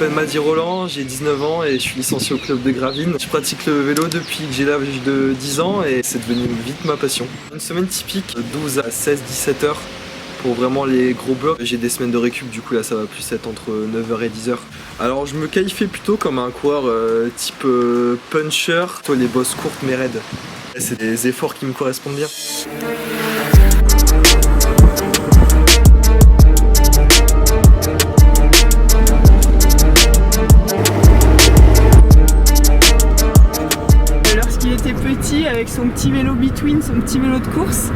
m'appelle Madi Roland, j'ai 19 ans et je suis licencié au club de Gravine. Je pratique le vélo depuis que j'ai l'âge de 10 ans et c'est devenu vite ma passion. Une semaine typique, 12 à 16-17 heures pour vraiment les gros blocs. J'ai des semaines de récup, du coup là ça va plus être entre 9h et 10h. Alors je me qualifiais plutôt comme un coureur type puncher, toi les bosses courtes mais raides. C'est des efforts qui me correspondent bien. Lorsqu'il était petit, avec son petit vélo Between, son petit vélo de course,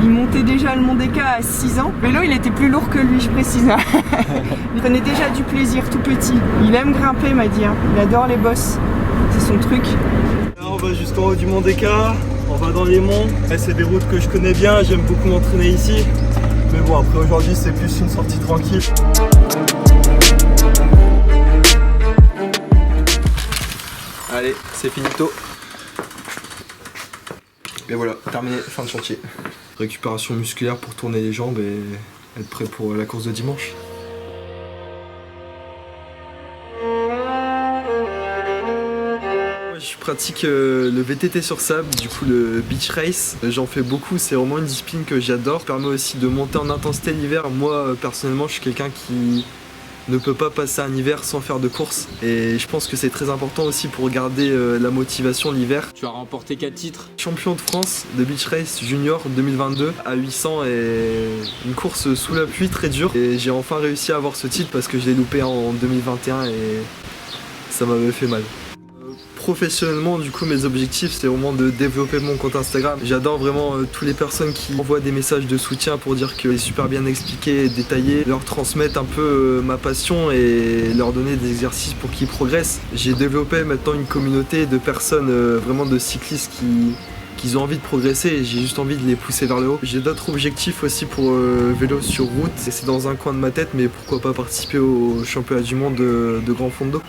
il montait déjà le Mont des Cats à 6 ans. Le vélo, il était plus lourd que lui, je précise. Il prenait déjà du plaisir tout petit. Il aime grimper, m'a dit. Il adore les bosses. C'est son truc. Là, on va juste en haut du Mont des Cats. On va dans les monts. C'est des routes que je connais bien. J'aime beaucoup m'entraîner ici. Mais bon, après aujourd'hui, c'est plus une sortie tranquille. Allez, c'est finito. Et voilà, terminé, fin de chantier. Récupération musculaire pour tourner les jambes et être prêt pour la course de dimanche. Je pratique le VTT sur sable, du coup le beach race. J'en fais beaucoup, c'est vraiment une discipline que j'adore. Ça permet aussi de monter en intensité l'hiver. Moi personnellement, je suis quelqu'un qui ne peut pas passer un hiver sans faire de course. Et je pense que c'est très important aussi pour garder la motivation l'hiver. Tu as remporté 4 titres. Champion de France de beach race junior 2022 à 800 et une course sous la pluie très dure. Et j'ai enfin réussi à avoir ce titre parce que je l'ai loupé en 2021 et ça m'avait fait mal. Professionnellement, du coup, mes objectifs, c'est vraiment de développer mon compte Instagram. J'adore vraiment toutes les personnes qui envoient des messages de soutien pour dire que c'est super bien expliqué et détaillé, leur transmettre un peu ma passion et leur donner des exercices pour qu'ils progressent. J'ai développé maintenant une communauté de personnes, vraiment de cyclistes qui ont envie de progresser et j'ai juste envie de les pousser vers le haut. J'ai d'autres objectifs aussi pour vélo sur route, et c'est dans un coin de ma tête, mais pourquoi pas participer au championnat du monde de grand fond de dos.